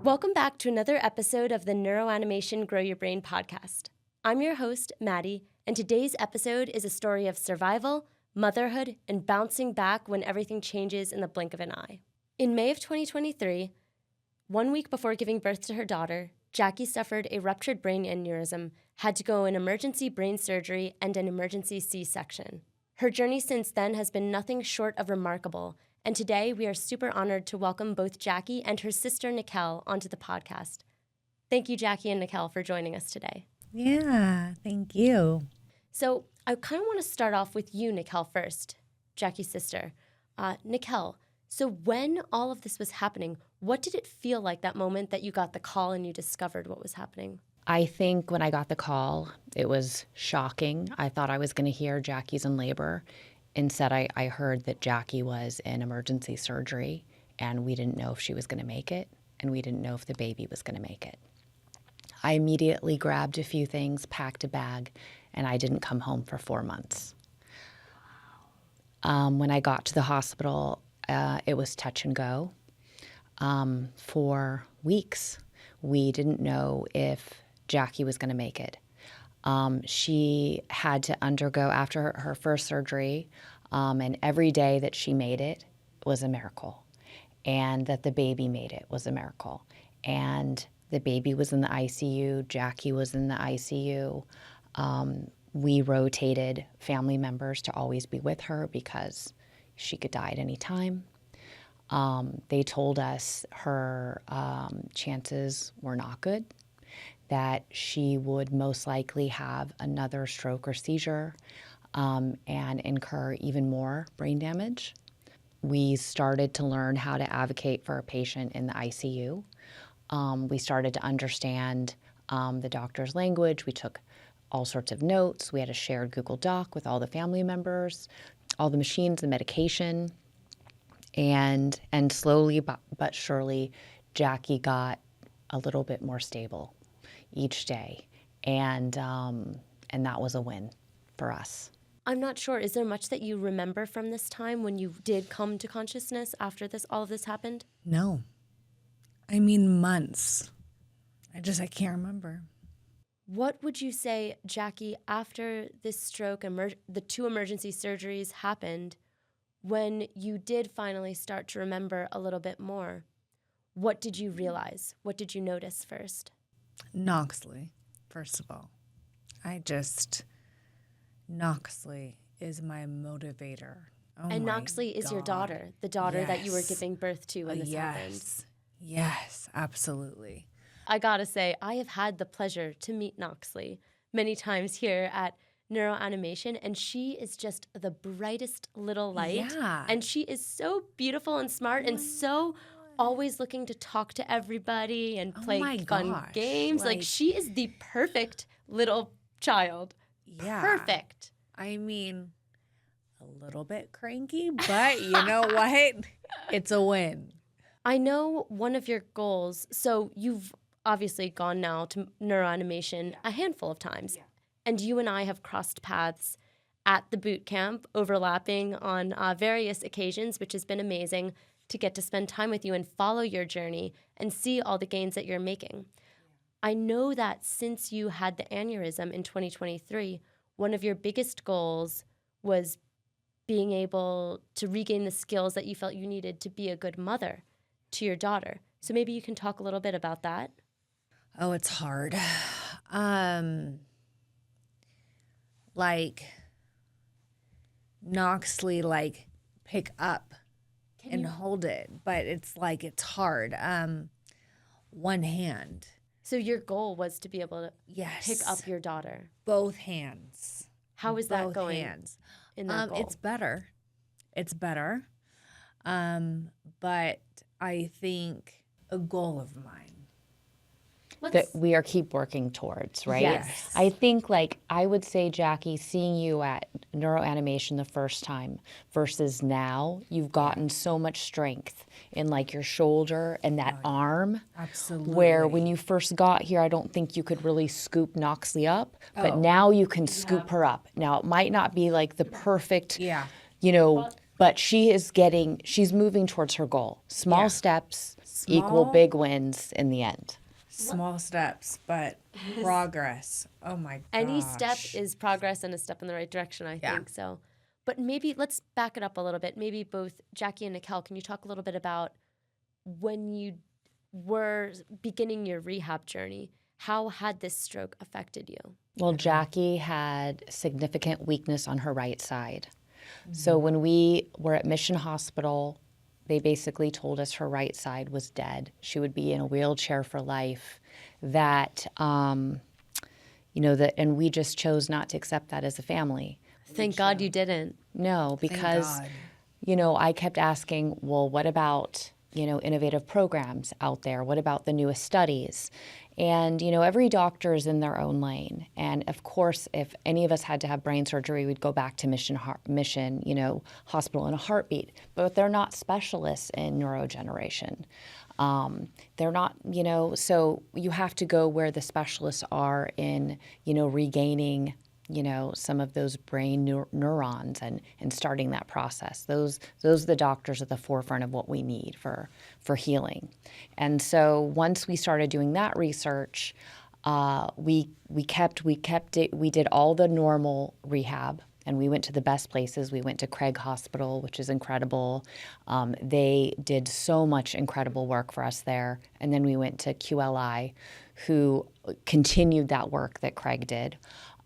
Welcome back to another episode of the Neuroanimation Grow Your Brain podcast. I'm your host, Maddie, and today's episode is a story of survival, motherhood, and bouncing back when everything changes in the blink of an eye. In May of 2023, 1 week before giving birth to her daughter, Jackie suffered a ruptured brain aneurysm, had to go in emergency brain surgery and an emergency C-section. Her journey since then has been nothing short of remarkable, and today we are super honored to welcome both Jackie and her sister Nikel onto the podcast. Thank you, Jackie and Nikel, for joining us today. Yeah, thank you. So I kind of want to start off with you, Nikel, first, Jackie's sister. Nikel, so when all of this was happening, what did it feel like that moment that you got the call and you discovered what was happening? I think when I got the call, it was shocking. I thought I was going to hear Jackie's in labor. Instead, I heard that Jackie was in emergency surgery, and we didn't know if she was going to make it, and we didn't know if the baby was going to make it. I immediately grabbed a few things, packed a bag, and I didn't come home for 4 months. When I got to the hospital, it was touch and go. For weeks, we didn't know if Jackie was going to make it. She had to undergo, after her first surgery, and every day that she made it was a miracle. And that the baby made it was a miracle. And the baby was in the ICU, Jackie was in the ICU. We rotated family members to always be with her because she could die at any time. They told us her chances were not good, that she would most likely have another stroke or seizure and incur even more brain damage. We started to learn how to advocate for a patient in the ICU. We started to understand the doctor's language. We took all sorts of notes. We had a shared Google Doc with all the family members, all the machines, the medication. And slowly but surely, Jackie got a little bit more stable each day, and that was a win for us. I'm not sure. Is there much that you remember from this time when you did come to consciousness after all of this happened? No. I mean, months. I can't remember. What would you say, Jackie, after this stroke and the 2 emergency surgeries happened, when you did finally start to remember a little bit more, what did you realize? What did you notice first? Knoxley, first of all. Knoxley is my motivator. Oh, and my Knoxley is God. your daughter, the daughter that you were Yes. giving birth to when this happened. Yes, absolutely. I gotta say, I have had the pleasure to meet Knoxley many times here at Neuroanimation, and she is just the brightest little light. Yeah. And she is so beautiful and smart and so always looking to talk to everybody and Oh play my fun gosh, games. Like, she is the perfect little child. Yeah. Perfect. I mean, a little bit cranky, but you know what? It's a win. I know one of your goals, so you've obviously gone now to neuroanimation a handful of times. Yeah. And you and I have crossed paths at the boot camp, overlapping on various occasions, which has been amazing to get to spend time with you and follow your journey and see all the gains that you're making. I know that since you had the aneurysm in 2023, one of your biggest goals was being able to regain the skills that you felt you needed to be a good mother to your daughter. So maybe you can talk a little bit about that. Oh, it's hard. Knoxley, pick up and hold it, but it's hard. One hand. So your goal was to be able to Yes. pick up your daughter. Both hands. How is that Both going hands. in that goal? It's better. But I think a goal of mine. That we keep working towards, right? Yes. I think, I would say, Jackie, seeing you at neuroanimation the first time versus now, you've gotten so much strength in your shoulder and that arm. Absolutely. Where when you first got here, I don't think you could really scoop Knoxley up, but now you can scoop her up. Now, it might not be the perfect, but she's moving towards her goal. Small steps, equal big wins in the end. Small steps, but progress. Oh my gosh. Any step is progress and a step in the right direction, I think. So, but maybe let's back it up a little bit. Maybe both Jackie and Nicole, can you talk a little bit about when you were beginning your rehab journey? How had this stroke affected you? Well, Jackie had significant weakness on her right side. So when we were at Mission Hospital, they basically told us her right side was dead. She would be in a wheelchair for life. That, and we just chose not to accept that as a family. Thank God you didn't. No, because, I kept asking, well, what about, innovative programs out there? What about the newest studies? And, every doctor is in their own lane. And of course, if any of us had to have brain surgery, we'd go back to Mission, Hospital in a heartbeat. But they're not specialists in neurodegeneration. They're not, so you have to go where the specialists are in, regaining, some of those brain neurons and starting that process. Those are the doctors at the forefront of what we need for healing. And so once we started doing that research, we kept it. We did all the normal rehab. And we went to the best places. We went to Craig Hospital, which is incredible. They did so much incredible work for us there. And then we went to QLI, who continued that work that Craig did.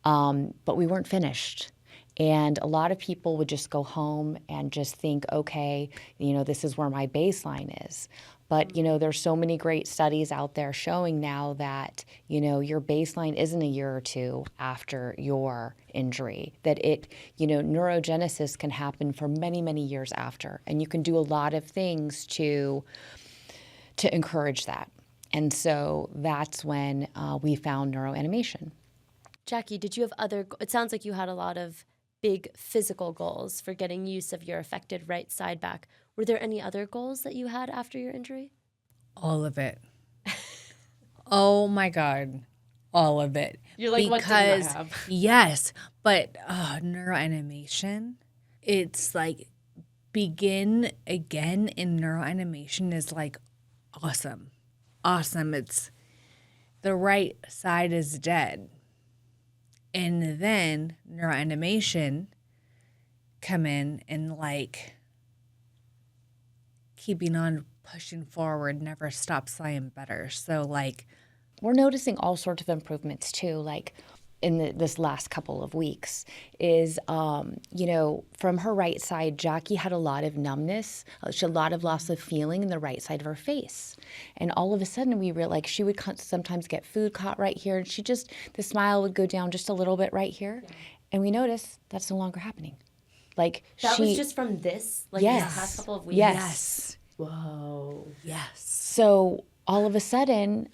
But we weren't finished. And a lot of people would just go home and just think, okay, this is where my baseline is. But, there's so many great studies out there showing now that, your baseline isn't a year or two after your injury, that neurogenesis can happen for many, many years after. And you can do a lot of things to encourage that. And so that's when we found neuroanimation. Jackie, did you have it sounds like you had a lot of big physical goals for getting use of your affected right side back. Were there any other goals that you had after your injury? All of it. Oh my God. All of it. You're like, what didn't I have? Yes, but neuroanimation, it's like begin again in neuroanimation is like awesome. Awesome. It's the right side is dead. And then neuroanimation come in and like keeping on pushing forward never stops saying better. So like we're noticing all sorts of improvements too, like in this last couple of weeks is, from her right side, Jackie had a lot of numbness, she had a lot of loss of feeling in the right side of her face. And all of a sudden we realized like she would sometimes get food caught right here and the smile would go down just a little bit right here. Yeah. And we noticed that's no longer happening. Like that was just from this? Like yes. This past couple of weeks? Yes. Whoa. Yes. So all of a sudden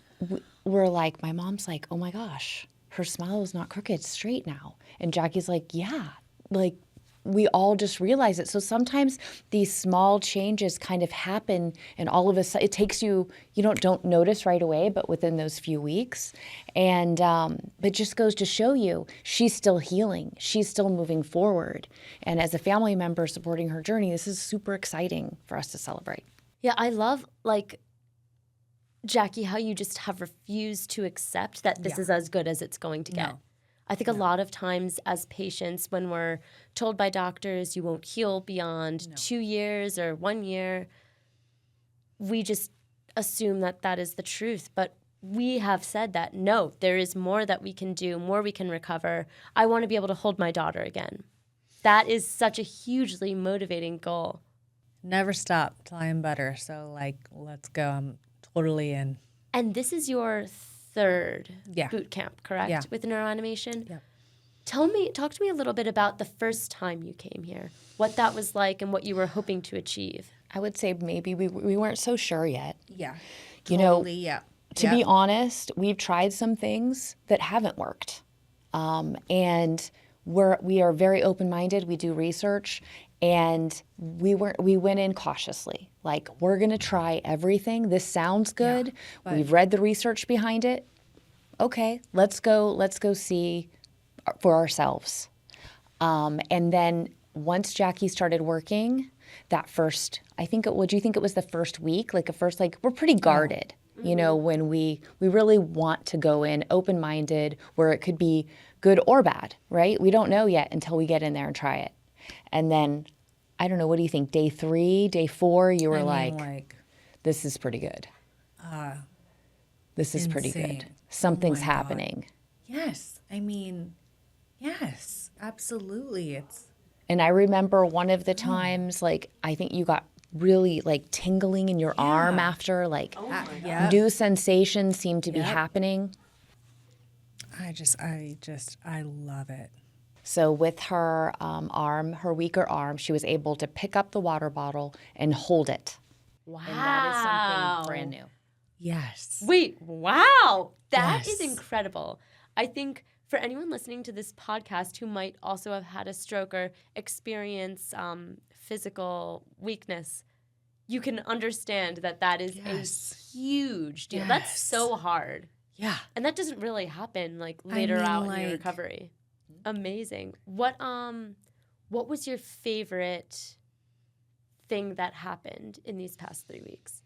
we're like, my mom's like, oh my gosh, her smile is not crooked, it's straight now. And Jackie's like, yeah, like we all just realize it. So sometimes these small changes kind of happen and all of a sudden it takes you don't notice right away, but within those few weeks. And but just goes to show you she's still healing. She's still moving forward. And as a family member supporting her journey, this is super exciting for us to celebrate. Yeah, I love Jackie, how you just have refused to accept that this is as good as it's going to get. No. I think a lot of times as patients, when we're told by doctors you won't heal beyond 2 years or 1 year, we just assume that that is the truth. But we have said that, no, there is more that we can do, more we can recover. I want to be able to hold my daughter again. That is such a hugely motivating goal. Never stop till I'm better. So, let's go. I'm totally in. And this is your third boot camp, correct? Yeah. With neuroanimation? Yeah. Talk to me a little bit about the first time you came here, what that was like and what you were hoping to achieve. I would say maybe we weren't so sure yet. Yeah. Totally, yeah. To be honest, we've tried some things that haven't worked. And we are very open-minded. We do research. And we went in cautiously, like we're gonna try everything. This sounds good. Yeah, we've read the research behind it. Okay, let's go see for ourselves. And then once Jackie started working, that first, do you think it was the first week? Like we're pretty guarded, you know, when we really want to go in open-minded where it could be good or bad, right? We don't know yet until we get in there and try it. And then, I don't know, what do you think? Day 3, day 4, you were like, this is pretty good. This is pretty good. Insane. Something's Oh my God. happening. Yes. I mean, yes, absolutely. And I remember one of the times, like, I think you got really, like, tingling in your arm after, like, new sensations seemed to be happening. I love it. So with her arm, her weaker arm, she was able to pick up the water bottle and hold it. Wow. And that is something brand new. Yes. Wait, wow. That is Yes. incredible. I think for anyone listening to this podcast who might also have had a stroke or experience physical weakness, you can understand that is a huge deal. That's Yes. so hard. Yeah. And that doesn't really happen like later out in your like- recovery. Amazing. What was your favorite thing that happened in these past 3 weeks?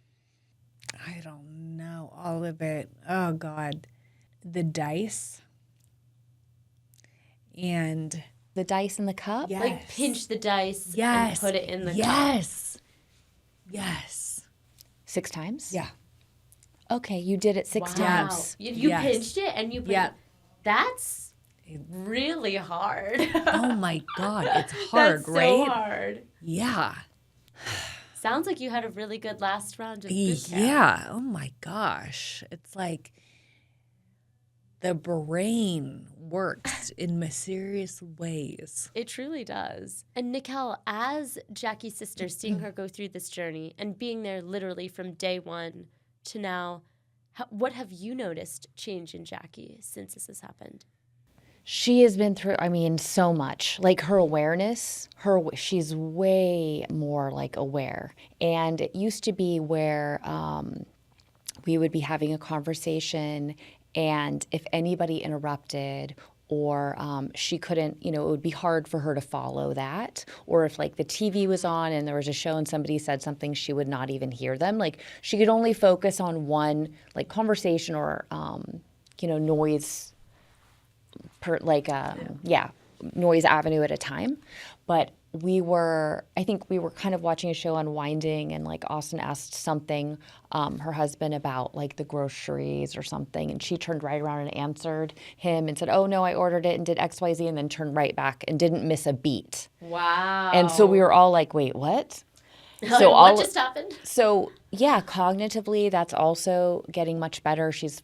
I don't know. All of it. Oh, God. The dice. And The dice in the cup? yes. Like pinch the dice and Yes. put it in the cup. Yes. Yes. 6 times? Yeah. Okay, you did it 6 Wow. times. You Yes. pinched it and you put Yeah. it. That's really hard. Oh, my God. It's hard, That's right? so hard. Yeah. Sounds like you had a really good last round of boot camp. Yeah. Oh, my gosh. It's like the brain works in mysterious ways. It truly does. And Nikhil, as Jackie's sister, seeing her go through this journey and being there literally from day 1 to now, what have you noticed change in Jackie since this has happened? She has been through, I mean, so much. Like her awareness, she's way more like aware. And it used to be where we would be having a conversation, and if anybody interrupted or she couldn't, you know, it would be hard for her to follow that. Or if like the TV was on and there was a show and somebody said something, she would not even hear them. Like she could only focus on one like conversation or, you know, noise noise avenue at a time. But I think we were kind of watching a show Unwinding, and like Austin asked something, her husband, about like the groceries or something, and she turned right around and answered him and said, oh no, I ordered it and did XYZ, and then turned right back and didn't miss a beat. Wow. And so we were all like, wait, what? What just happened? So yeah, cognitively, that's also getting much better. She's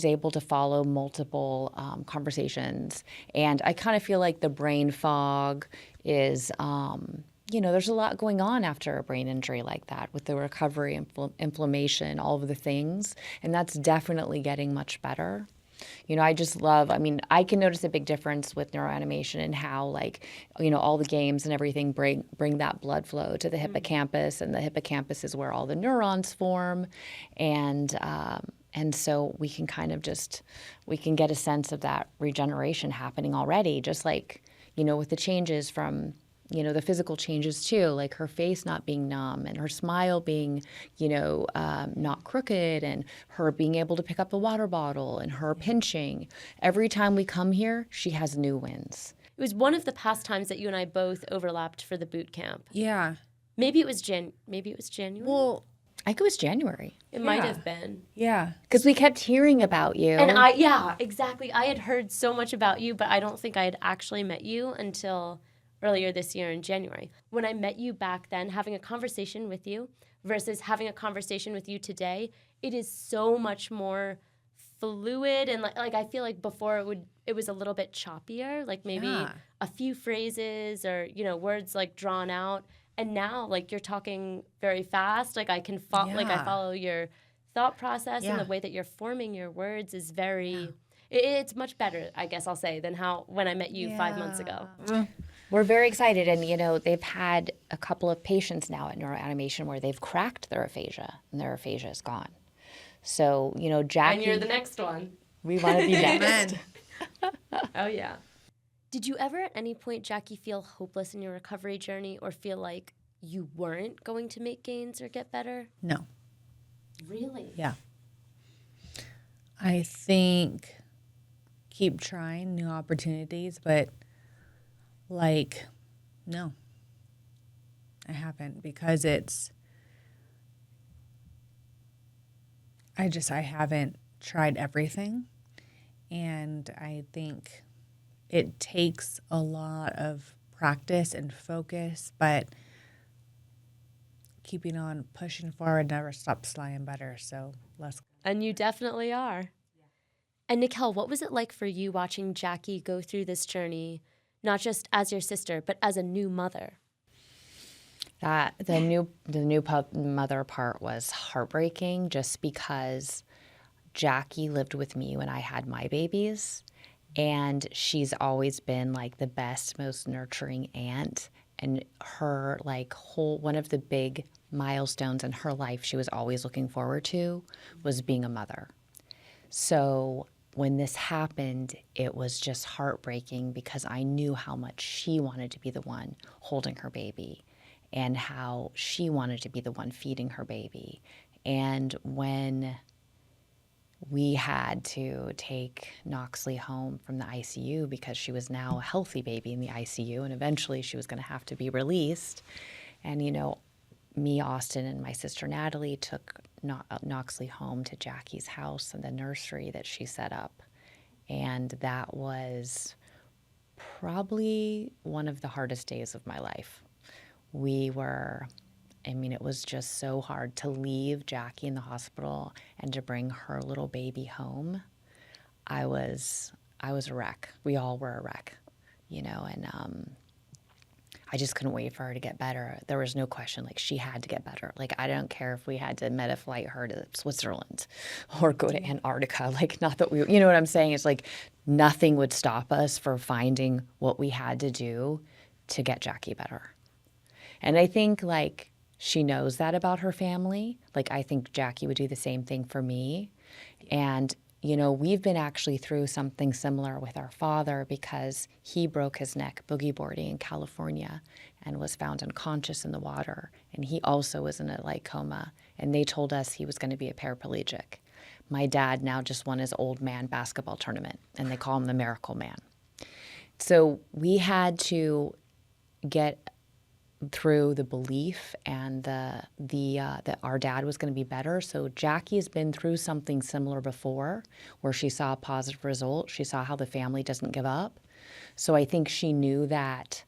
able to follow multiple conversations. And I kind of feel like the brain fog is, you know, there's a lot going on after a brain injury like that with the recovery, inflammation, all of the things. And that's definitely getting much better. You know, I can notice a big difference with neuroanimation and how, like, you know, all the games and everything bring that blood flow to the hippocampus, and the hippocampus is where all the neurons form. And so we can kind of we can get a sense of that regeneration happening already, just like, you know, with the changes from, you know, the physical changes too, like her face not being numb and her smile being, you know, not crooked, and her being able to pick up the water bottle and her pinching. Every time we come here, she has new wins. It was one of the past times that you and I both overlapped for the boot camp. Yeah. Maybe it was January. Well, I think it was January. It might have been. yeah. Because we kept hearing about you. And exactly. I had heard so much about you, but I don't think I had actually met you until earlier this year in January. When I met you back then, having a conversation with you versus having a conversation with you today, it is so much more fluid, and like I feel like before it was a little bit choppier, like maybe a few phrases or, you know, words like drawn out. And now, like, you're talking very fast. Like I can I follow your thought process, and the way that you're forming your words is very. It's much better, I guess I'll say, than when I met you 5 months ago. We're very excited, and, you know, they've had a couple of patients now at neuroanimation where they've cracked their aphasia, and their aphasia is gone. So, you know, Jackie... And you're the next one. We want to be next. Oh, yeah. Did you ever at any point, Jackie, feel hopeless in your recovery journey, or feel like you weren't going to make gains or get better? No. Really? Yeah. I think keep trying new opportunities, but like, no, I haven't, because I haven't tried everything. And I think it takes a lot of practice and focus, but keeping on pushing forward never stops flying better. So let's. And you definitely are. And Nikel, what was it like for you watching Jackie go through this journey, not just as your sister, but as a new mother? That the new mother part was heartbreaking, just because Jackie lived with me when I had my babies, and she's always been like the best, most nurturing aunt. And her one of the big milestones in her life she was always looking forward to was being a mother. So when this happened, it was just heartbreaking, because I knew how much she wanted to be the one holding her baby, and how she wanted to be the one feeding her baby. And when we had to take Knoxley home from the ICU, because she was now a healthy baby in the ICU, and eventually she was going to have to be released. And, me, Austin, and my sister Natalie took Knoxley home to Jackie's house and the nursery that she set up. And that was probably one of the hardest days of my life. It was just so hard to leave Jackie in the hospital and to bring her little baby home. I was a wreck. We all were a wreck, and I just couldn't wait for her to get better. There was no question, she had to get better. I don't care if we had to meta-flight her to Switzerland or go to Antarctica. Not that we, you know what I'm saying? It's nothing would stop us from finding what we had to do to get Jackie better. And I think, she knows that about her family. I think Jackie would do the same thing for me. And we've been actually through something similar with our father, because he broke his neck boogie boarding in California and was found unconscious in the water. And he also was in a light coma, and they told us he was going to be a paraplegic. My dad now just won his old man basketball tournament, and they call him the Miracle Man. So we had to get through the belief and that our dad was going to be better. So Jackie has been through something similar before, where she saw a positive result. She saw how the family doesn't give up. So I think she knew that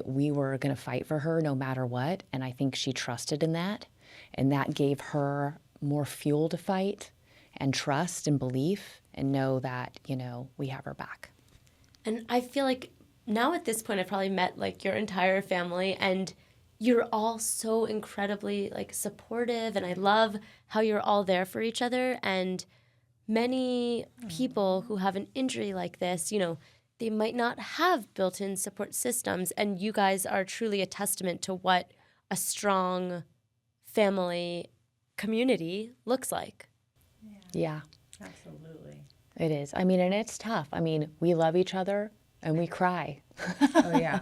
we were going to fight for her no matter what, and I think she trusted in that, and that gave her more fuel to fight and trust and belief and know that, we have her back. And I feel like now at this point, I've probably met your entire family, and you're all so incredibly supportive, and I love how you're all there for each other. And many people who have an injury like this, they might not have built-in support systems, and you guys are truly a testament to what a strong family community looks like. Yeah. Absolutely. It is. And it's tough. We love each other. And we cry. Oh, yeah.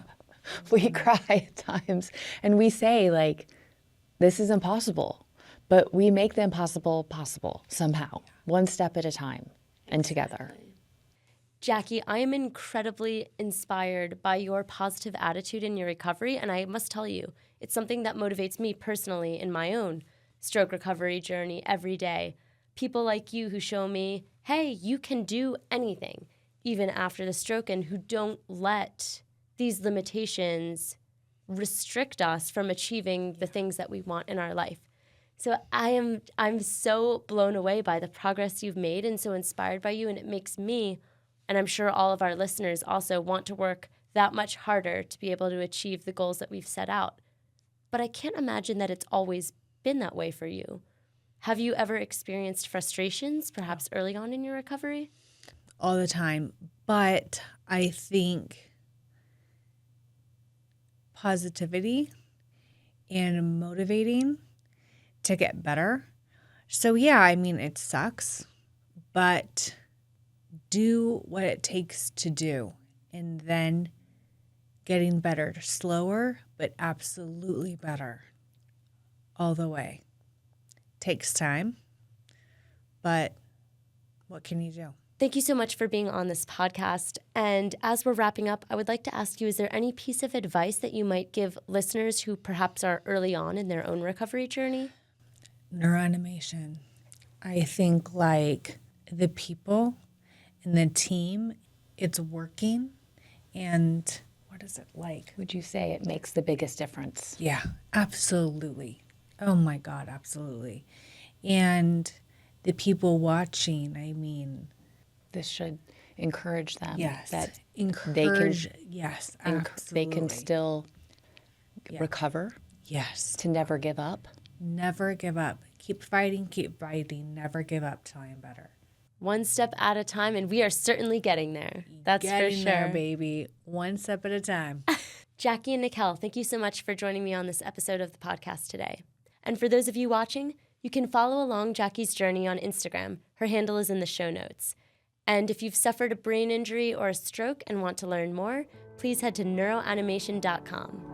We cry at times. And we say, this is impossible. But we make the impossible possible somehow, one step at a time and together. Jackie, I am incredibly inspired by your positive attitude in your recovery. And I must tell you, it's something that motivates me personally in my own stroke recovery journey every day. People like you who show me, hey, you can do anything, even after the stroke, and who don't let these limitations restrict us from achieving the things that we want in our life. So I'm so blown away by the progress you've made and so inspired by you, and it makes me, and I'm sure all of our listeners also, want to work that much harder to be able to achieve the goals that we've set out. But I can't imagine that it's always been that way for you. Have you ever experienced frustrations, perhaps early on in your recovery? All the time. But I think positivity and motivating to get better. So yeah, it sucks, but do what it takes to do, and then getting better, slower, but absolutely better all the way. Takes time, but what can you do? Thank you so much for being on this podcast. And as we're wrapping up, I would like to ask you, is there any piece of advice that you might give listeners who perhaps are early on in their own recovery journey? Neuroanimation. I think like the people and the team, it's working. And what is it like? Would you say it makes the biggest difference? Yeah, absolutely. Oh my God, absolutely. And the people watching, I mean, This should encourage them. yes, That encourage, yes, they absolutely. can still recover, Yes, to never give up. never give up. Keep fighting, never give up till I'm better. One step at a time, and we are certainly getting there. That's Getting for sure. there, baby. One step at a time. Jackie and Nikel, thank you so much for joining me on this episode of the podcast today. And for those of you watching, you can follow along Jackie's journey on Instagram. Her handle is in the show notes. And if you've suffered a brain injury or a stroke and want to learn more, please head to neuroanimation.com.